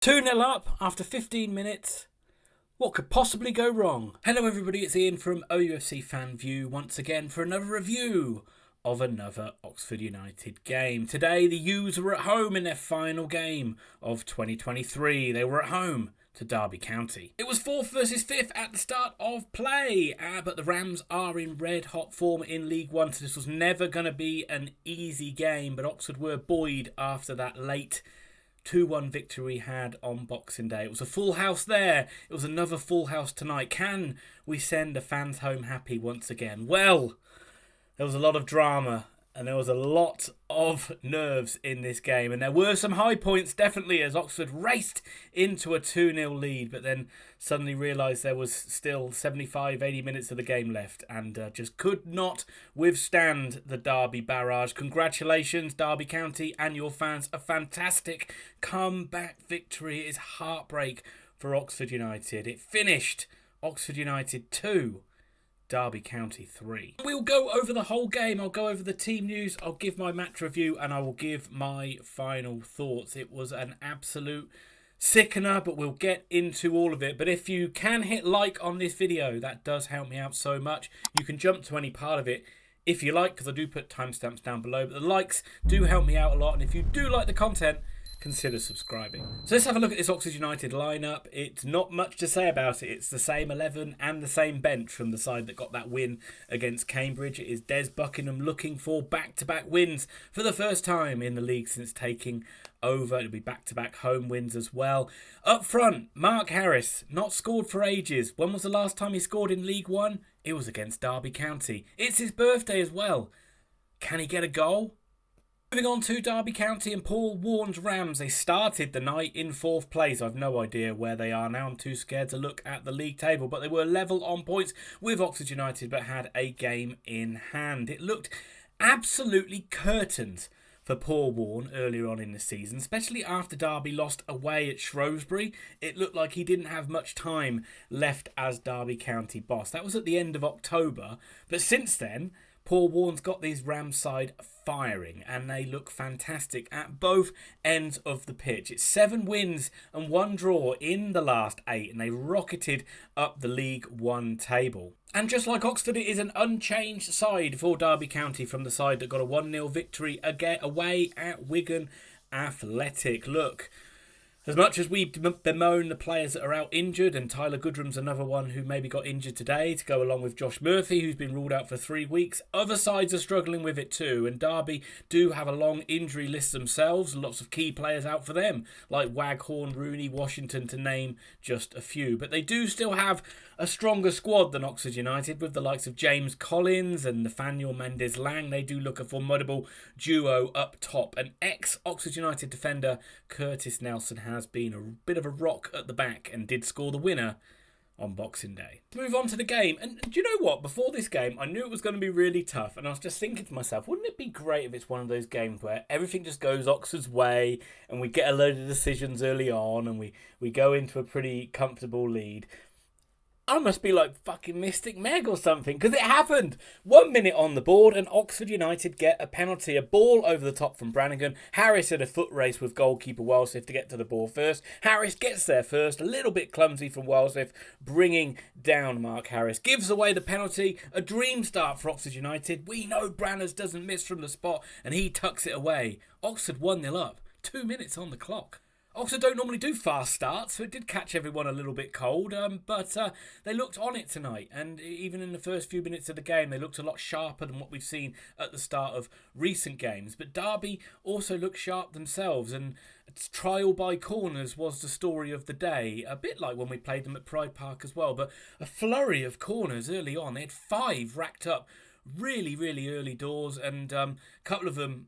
2-0 up after 15 minutes. What could possibly go wrong? Hello everybody, it's Ian from OUFC Fan View once again for another review of another Oxford United game. Today the U's were at home in their final game of 2023. They were at home to Derby County. It was 4th versus 5th at the start of play, but the Rams are in red hot form in League One, so this was never going to be an easy game, but Oxford were buoyed after that late 2-1 victory we had on Boxing Day. It was a full house there. It was another full house tonight. Can we send the fans home happy once again? Well, there was a lot of drama and there was a lot of nerves in this game. And there were some high points, definitely, as Oxford raced into a 2-0 lead, but then suddenly realised there was still 75, 80 minutes of the game left and just could not withstand the Derby barrage. Congratulations, Derby County and your fans. A fantastic comeback victory. It is heartbreak for Oxford United. It finished Oxford United 2. Derby County 3. We'll go over the whole game. I'll go over the team news. I'll give my match review and I will give my final thoughts. It was an absolute sickener, but we'll get into all of it. But if you can hit like on this video, that does help me out so much. You can jump to any part of it if you like, because I do put timestamps down below. But the likes do help me out a lot. And if you do like the content, consider subscribing. So let's have a look at this Oxford United lineup. It's not much to say about it. It's the same 11 and the same bench from the side that got that win against Cambridge. It is Des Buckingham looking for back-to-back wins for the first time in the league since taking over. It'll be back-to-back home wins as well. Up front, Mark Harris, not scored for ages. When was the last time he scored in League One? It was against Derby County. It's his birthday as well. Can he get a goal? Moving on to Derby County and Paul Warne's Rams. They started the night in 4th place. I've no idea where they are now. I'm too scared to look at the league table. But they were level on points with Oxford United, but had a game in hand. It looked absolutely curtains for Paul Warne earlier on in the season, especially after Derby lost away at Shrewsbury. It looked like he didn't have much time left as Derby County boss. That was at the end of October. But since then, Paul Warne's got these Rams side firing and they look fantastic at both ends of the pitch. It's 7 wins and 1 draw in the last 8 and they rocketed up the League One table. And just like Oxford, it is an unchanged side for Derby County from the side that got a 1-0 victory away at Wigan Athletic. Look, as much as we bemoan the players that are out injured, and Tyler Goodrum's another one who maybe got injured today to go along with Josh Murphy, who's been ruled out for 3 weeks, other sides are struggling with it too, and Derby do have a long injury list themselves, lots of key players out for them, like Waghorn, Rooney, Washington, to name just a few. But they do still have a stronger squad than Oxford United, with the likes of James Collins and Nathaniel Mendes-Lang. They do look a formidable duo up top. An ex-Oxford United defender, Curtis Nelson, has been a bit of a rock at the back and did score the winner on Boxing Day. Move on to the game. And do you know what? Before this game, I knew it was going to be really tough. And I was just thinking to myself, wouldn't it be great if it's one of those games where everything just goes Oxford's way and we get a load of decisions early on and we go into a pretty comfortable lead? I must be like fucking Mystic Meg or something, because it happened. 1 minute on the board and Oxford United get a penalty, a ball over the top from Brannagan. Harris had a foot race with goalkeeper Walsith to get to the ball first. Harris gets there first, a little bit clumsy from Walsith, bringing down Mark Harris. Gives away the penalty, a dream start for Oxford United. We know Branners doesn't miss from the spot and he tucks it away. Oxford 1-0 up, 2 minutes on the clock. Oxford don't normally do fast starts, so it did catch everyone a little bit cold, but they looked on it tonight, and even in the first few minutes of the game, they looked a lot sharper than what we've seen at the start of recent games. But Derby also looked sharp themselves, and trial by corners was the story of the day, a bit like when we played them at Pride Park as well, but a flurry of corners early on. They had 5 racked up really, really early doors, and a couple of them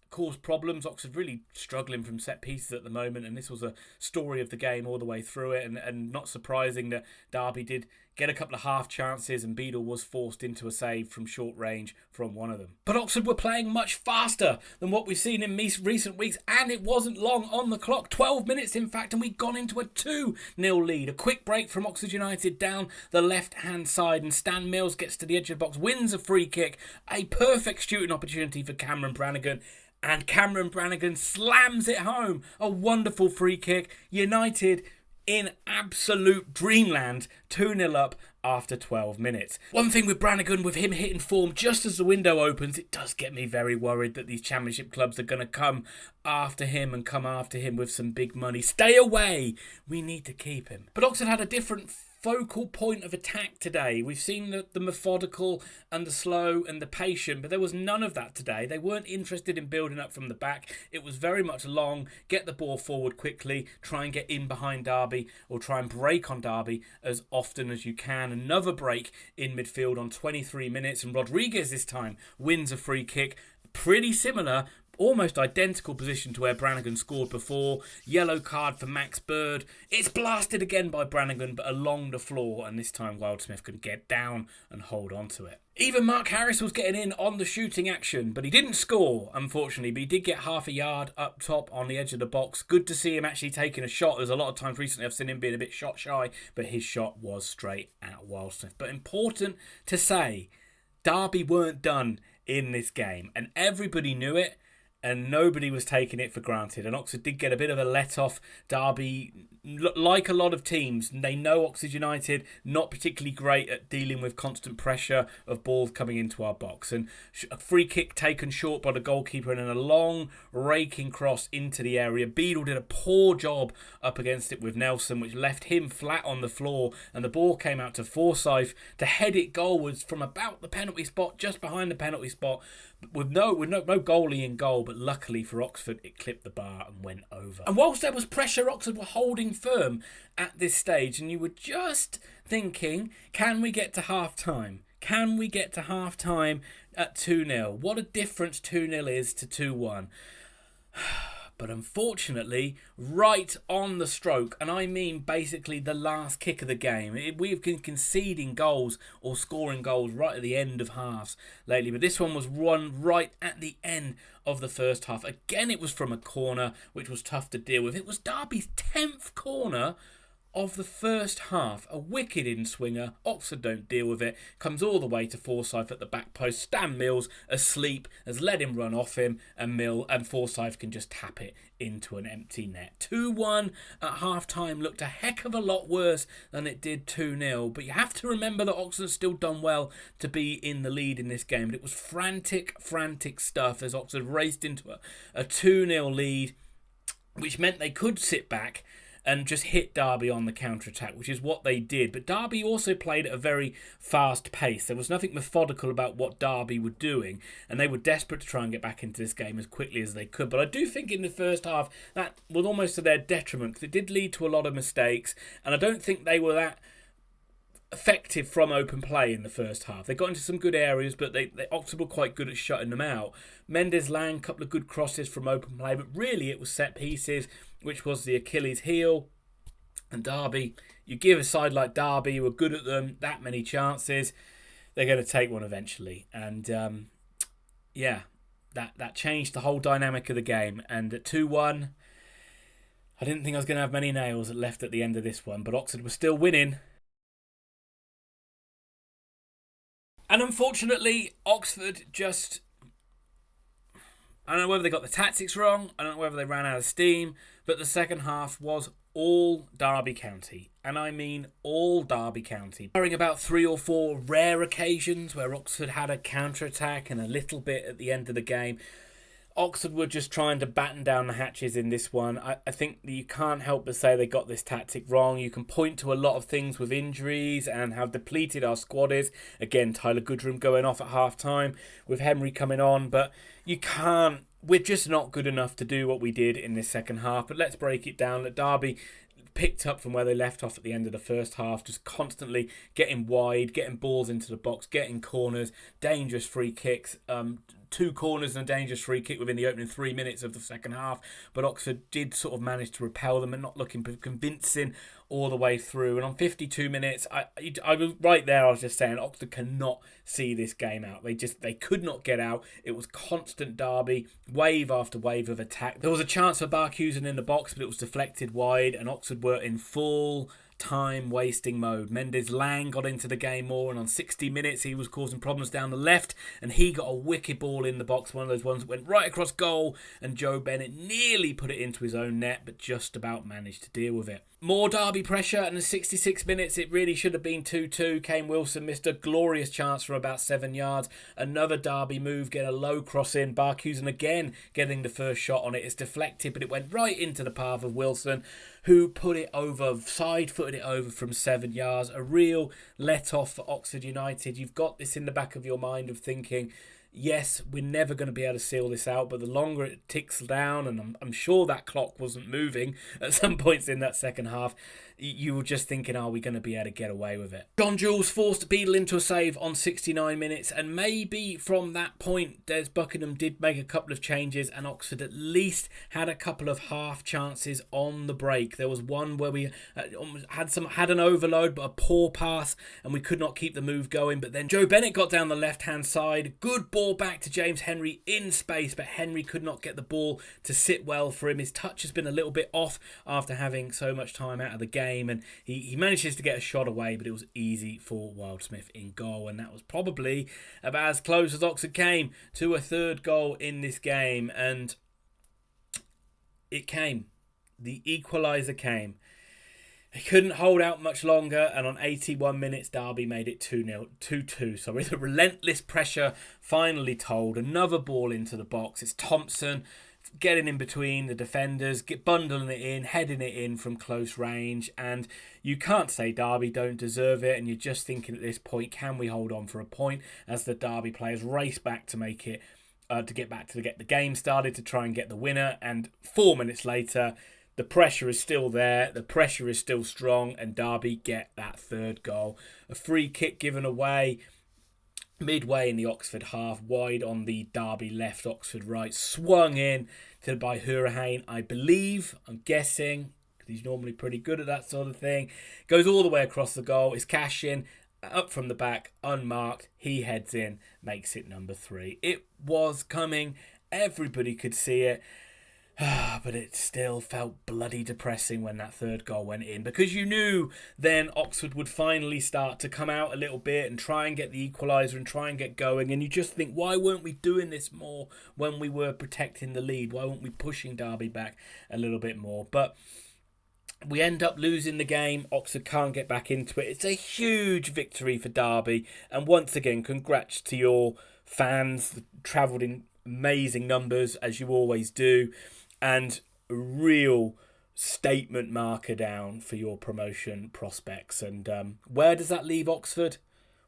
caused problems. Oxford really struggling from set pieces at the moment, and this was a story of the game all the way through it, and not surprising that Derby did get a couple of half chances and Beadle was forced into a save from short range from one of them. But Oxford were playing much faster than what we've seen in recent weeks, and it wasn't long on the clock, 12 minutes in fact, and we'd gone into a 2-0 lead. A quick break from Oxford United down the left-hand side, and Stan Mills gets to the edge of the box, wins a free kick, a perfect shooting opportunity for Cameron Brannagan, and Cameron Brannagan slams it home. A wonderful free kick. United in absolute dreamland, 2-0 up after 12 minutes. One thing with Brannagan, with him hitting form just as the window opens, it does get me very worried that these championship clubs are going to come after him with some big money. Stay away! We need to keep him. But Oxford had a different focal point of attack today. We've seen the methodical and the slow and the patient, but there was none of that today. They weren't interested in building up from the back. It was very much long, get the ball forward quickly, try and get in behind Derby, or try and break on Derby as often as you can. Another break in midfield on 23 minutes, and Rodriguez this time wins a free kick. Pretty similar, almost identical position to where Brannagan scored before. Yellow card for Max Bird. It's blasted again by Brannagan, but along the floor, and this time Wildsmith could get down and hold on to it. Even Mark Harris was getting in on the shooting action, but he didn't score, unfortunately, but he did get half a yard up top on the edge of the box. Good to see him actually taking a shot. There's a lot of times recently I've seen him being a bit shot shy, but his shot was straight at Wildsmith. But important to say, Derby weren't done in this game, and everybody knew it. And nobody was taking it for granted. And Oxford did get a bit of a let-off. Derby, like a lot of teams, they know Oxford United, not particularly great at dealing with constant pressure of balls coming into our box. And a free kick taken short by the goalkeeper and then a long raking cross into the area. Beadle did a poor job up against it with Nelson, which left him flat on the floor. And the ball came out to Forsyth to head it goalwards from about the penalty spot, just behind the penalty spot, with no goalie in goal, but luckily for Oxford, it clipped the bar and went over. And whilst there was pressure, Oxford were holding firm at this stage, and you were just thinking, can we get to half-time? Can we get to half-time at 2-0? What a difference 2-0 is to 2-1. But unfortunately, right on the stroke, and I mean basically the last kick of the game. We've been conceding goals or scoring goals right at the end of halves lately, but this one was run right at the end of the first half. Again, it was from a corner, which was tough to deal with. It was Derby's 10th corner of the first half. A wicked in-swinger. Oxford don't deal with it. Comes all the way to Forsyth at the back post. Stan Mills, asleep, has let him run off him, and Forsyth can just tap it into an empty net. 2-1 at half-time looked a heck of a lot worse than it did 2-0, but you have to remember that Oxford's still done well to be in the lead in this game. But it was frantic stuff as Oxford raced into a 2-0 lead, which meant they could sit back and just hit Derby on the counter-attack, which is what they did. But Derby also played at a very fast pace. There was nothing methodical about what Derby were doing, and they were desperate to try and get back into this game as quickly as they could. But I do think in the first half, that was almost to their detriment, because it did lead to a lot of mistakes, and I don't think they were that effective from open play in the first half. They got into some good areas, but Oxford were quite good at shutting them out. Mendes Lang, a couple of good crosses from open play, but really it was set pieces, which was the Achilles heel. And Derby, you give a side like Derby, who are good at them, that many chances, they're going to take one eventually. And that changed the whole dynamic of the game. And at 2-1, I didn't think I was going to have many nails left at the end of this one, but Oxford was still winning. And unfortunately, Oxford just, I don't know whether they got the tactics wrong, I don't know whether they ran out of steam, but the second half was all Derby County. And I mean all Derby County. Barring about 3 or 4 rare occasions where Oxford had a counter-attack and a little bit at the end of the game, Oxford were just trying to batten down the hatches in this one. I think that you can't help but say they got this tactic wrong. You can point to a lot of things with injuries and how depleted our squad is. Again, Tyler Goodrum going off at half-time with Henry coming on. But you can't. We're just not good enough to do what we did in this second half. But let's break it down. That Derby picked up from where they left off at the end of the first half, just constantly getting wide, getting balls into the box, getting corners, dangerous free kicks, 2 corners and a dangerous free kick within the opening 3 minutes of the second half. But Oxford did sort of manage to repel them and not looking convincing all the way through. And on 52 minutes, I was right there. I was just saying Oxford cannot see this game out. They could not get out. It was constant Derby, wave after wave of attack. There was a chance for Barkhusen in the box, but it was deflected wide, and Oxford were in full time wasting mode. Mendes Lang got into the game more, and on 60 minutes he was causing problems down the left, and he got a wicked ball in the box, one of those ones that went right across goal, and Joe Bennett nearly put it into his own net, but just about managed to deal with it. More Derby pressure, and in 66 minutes it really should have been 2-2. Kane Wilson missed a glorious chance from about 7 yards. Another Derby move, get a low cross in. Barkhuizen again getting the first shot on it. It's deflected, but it went right into the path of Wilson, who put it over, side-footed it over from 7 yards. A real let-off for Oxford United. You've got this in the back of your mind of thinking, yes, we're never going to be able to seal this out, but the longer it ticks down, and I'm sure that clock wasn't moving at some points in that second half, you were just thinking, are we going to be able to get away with it? John Jules forced Beadle into a save on 69 minutes, and maybe from that point, Des Buckingham did make a couple of changes, and Oxford at least had a couple of half chances on the break. There was one where we had an overload, but a poor pass, and we could not keep the move going, but then Joe Bennett got down the left-hand side, good ball back to James Henry in space, but Henry could not get the ball to sit well for him. His touch has been a little bit off after having so much time out of the game, and he manages to get a shot away, but it was easy for Wildsmith in goal, and that was probably about as close as Oxford came to a third goal in this game, and it came. The equaliser came. They couldn't hold out much longer, and on 81 minutes, Derby made it 2-2. The relentless pressure finally told. Another ball into the box. It's Thompson getting in between the defenders, bundling it in, heading it in from close range, and you can't say Derby don't deserve it, and you're just thinking at this point, can we hold on for a point as the Derby players race back to make it, to get the game started, to try and get the winner, and 4 minutes later, the pressure is still there, the pressure is still strong, and Derby get that third goal. A free kick given away midway in the Oxford half, wide on the Derby left, Oxford right, swung in by Hourihane, I believe, I'm guessing, because he's normally pretty good at that sort of thing. Goes all the way across the goal, it's Cashin, up from the back, unmarked, he heads in, makes it number 3. It was coming, everybody could see it. But it still felt bloody depressing when that third goal went in, because you knew then Oxford would finally start to come out a little bit and try and get the equaliser and try and get going, and you just think, why weren't we doing this more when we were protecting the lead? Why weren't we pushing Derby back a little bit more? But we end up losing the game. Oxford can't get back into it. It's a huge victory for Derby, and once again, congrats to your fans, travelled in amazing numbers as you always do. And a real statement marker down for your promotion prospects. And where does that leave Oxford?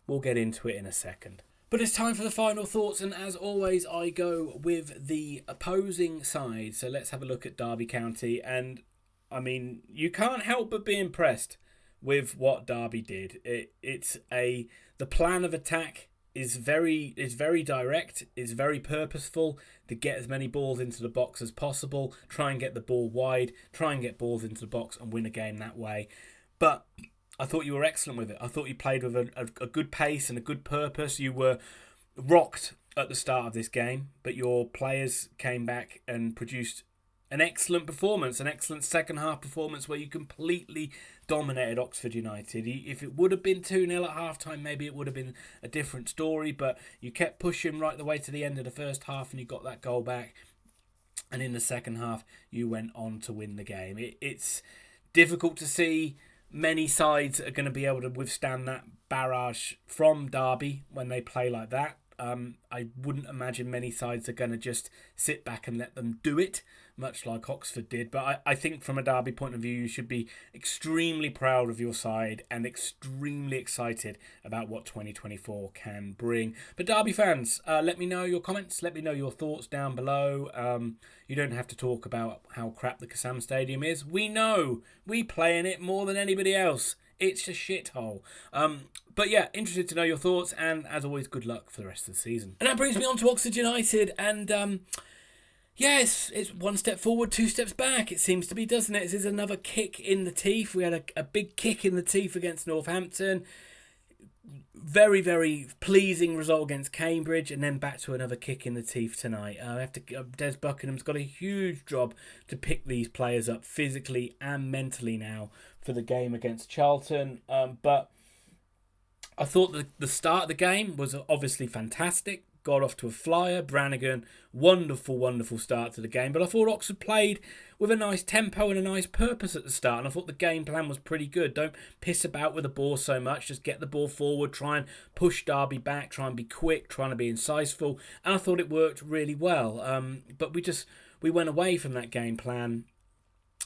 We'll get into it in a second. But it's time for the final thoughts, and as always, I go with the opposing side. So let's have a look at Derby County. And, I mean, you can't help but be impressed with what Derby did. The plan of attack is very direct, is very purposeful, to get as many balls into the box as possible, try and get the ball wide, try and get balls into the box and win a game that way. But I thought you were excellent with it. I thought you played with a good pace and a good purpose. You were rocked at the start of this game, but your players came back and produced an excellent performance, an excellent second half performance where you completely dominated Oxford United. If it would have been 2-0 at half-time, maybe it would have been a different story, but you kept pushing right the way to the end of the first half and you got that goal back. And in the second half, you went on to win the game. It's difficult to see many sides are going to be able to withstand that barrage from Derby when they play like that. I wouldn't imagine many sides are going to just sit back and let them do it, much like Oxford did. But I think from a Derby point of view, you should be extremely proud of your side and extremely excited about what 2024 can bring. But Derby fans, let me know your comments. Let me know your thoughts down below. You don't have to talk about how crap the Kassam Stadium is. We know. We play in it more than anybody else. It's a shithole. But yeah, interested to know your thoughts, and as always, good luck for the rest of the season. And that brings me on to Oxford United, and yes, it's one step forward, two steps back, it seems to be, doesn't it? This is another kick in the teeth. We had a big kick in the teeth against Northampton. very, very pleasing result against Cambridge, and then back to another kick in the teeth tonight. Des Buckingham's got a huge job to pick these players up physically and mentally now for the game against Charlton. But I thought the start of the game was obviously fantastic. Got off to a flyer. Brannagan, wonderful start to the game. But I thought Oxford played with a nice tempo and a nice purpose at the start. And I thought the game plan was pretty good. Don't piss about with the ball so much. Just get the ball forward. Try and push Derby back. Try and be quick. Trying to be incisiful. And I thought it worked really well. But we went away from that game plan.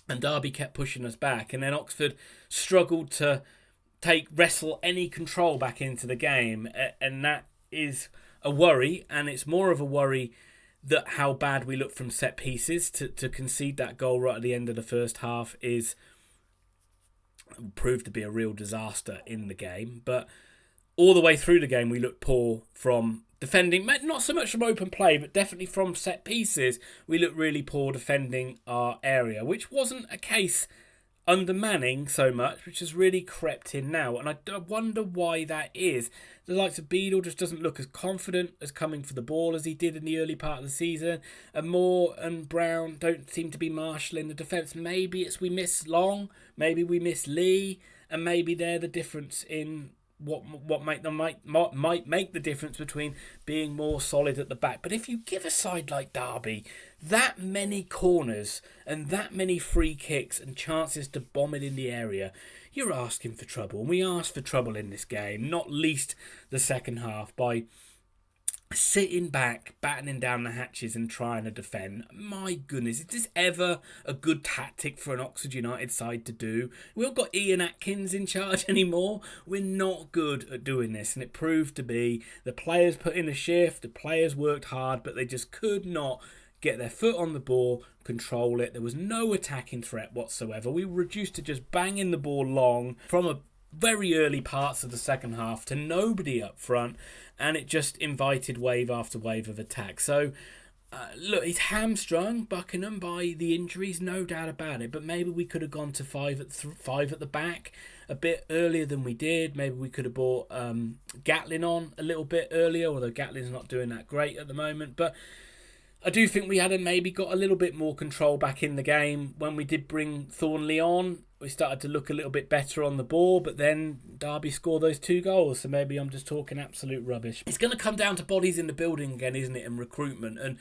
And Derby kept pushing us back. And then Oxford struggled to wrestle any control back into the game. And that is a worry, and it's more of a worry that how bad we look from set pieces. To concede that goal right at the end of the first half proved to be a real disaster in the game. But all the way through the game we looked poor from defending, not so much from open play, but definitely from set pieces. We looked really poor defending our area, which wasn't a case under Manning so much, which has really crept in now. And I wonder why that is. The likes of Beadle just doesn't look as confident as coming for the ball as he did in the early part of the season. And Moore and Brown don't seem to be marshalling the defence. Maybe it's we miss Long, maybe we miss Lee, and maybe they're the difference in what might make the difference between being more solid at the back. But if you give a side like Derby that many corners and that many free kicks and chances to bomb it in the area, you're asking for trouble. And we asked for trouble in this game, not least the second half, by sitting back, battening down the hatches and trying to defend. My goodness, is this ever a good tactic for an Oxford United side to do? We've not got Ian Atkins in charge anymore. We're not good at doing this, and it proved to be. The players put in a shift, the players worked hard, but they just could not get their foot on the ball, control it. There was no attacking threat whatsoever. We were reduced to just banging the ball long from a very early parts of the second half to nobody up front, and it just invited wave after wave of attack. So look, he's hamstrung, Buckingham, by the injuries, no doubt about it, but maybe we could have gone to five at the back a bit earlier than we did. Maybe we could have brought Gatlin on a little bit earlier, although Gatlin's not doing that great at the moment. But I do think we had maybe got a little bit more control back in the game. When we did bring Thornley on, we started to look a little bit better on the ball, but then Derby scored those 2 goals, so maybe I'm just talking absolute rubbish. It's going to come down to bodies in the building again, isn't it, and recruitment, and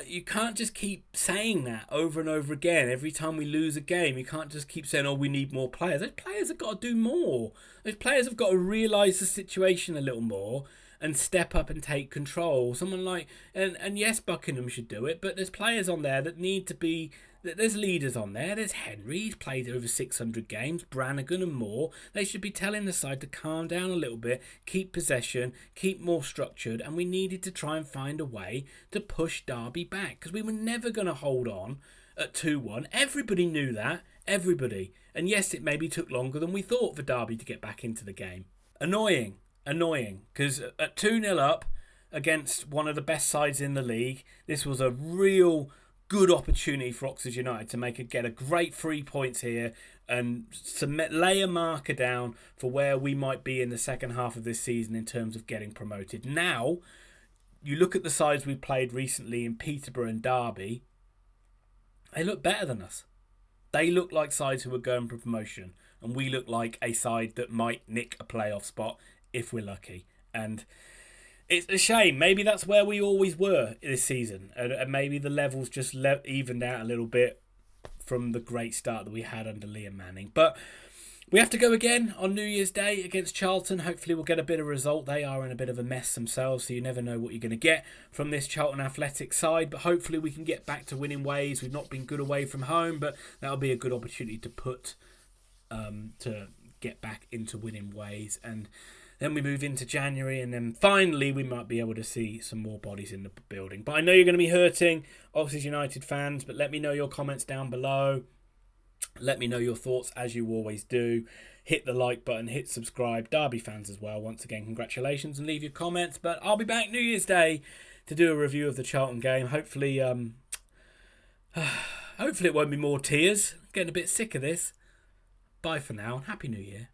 you can't just keep saying that over and over again. Every time we lose a game, you can't just keep saying, oh, we need more players. Those players have got to do more. Those players have got to realise the situation a little more and step up and take control. Someone like, and yes, Buckingham should do it, but there's players on there that need to be, there's leaders on there. There's Henry, he's played over 600 games, Brannagan and Moore. They should be telling the side to calm down a little bit, keep possession, keep more structured, and we needed to try and find a way to push Derby back, because we were never going to hold on at 2-1. Everybody knew that, everybody. And yes, it maybe took longer than we thought for Derby to get back into the game. Annoying, because at 2-0 up against one of the best sides in the league, this was a real good opportunity for Oxford United to get a great 3 points here and lay a marker down for where we might be in the second half of this season in terms of getting promoted. Now, you look at the sides we've played recently in Peterborough and Derby, they look better than us. They look like sides who are going for promotion, and we look like a side that might nick a playoff spot if we're lucky. And it's a shame. Maybe that's where we always were this season, and maybe the levels just evened out a little bit from the great start that we had under Liam Manning. But we have to go again on New Year's Day against Charlton. Hopefully we'll get a bit of result. They are in a bit of a mess themselves, so you never know what you're going to get from this Charlton Athletic side. But hopefully we can get back to winning ways. We've not been good away from home, but that'll be a good opportunity to get back into winning ways. And then we move into January, and then finally we might be able to see some more bodies in the building. But I know you're going to be hurting Oxford United fans, but let me know your comments down below. Let me know your thoughts as you always do. Hit the like button, hit subscribe. Derby fans as well, once again, congratulations, and leave your comments. But I'll be back New Year's Day to do a review of the Charlton game. Hopefully it won't be more tears. I'm getting a bit sick of this. Bye for now, and Happy New Year.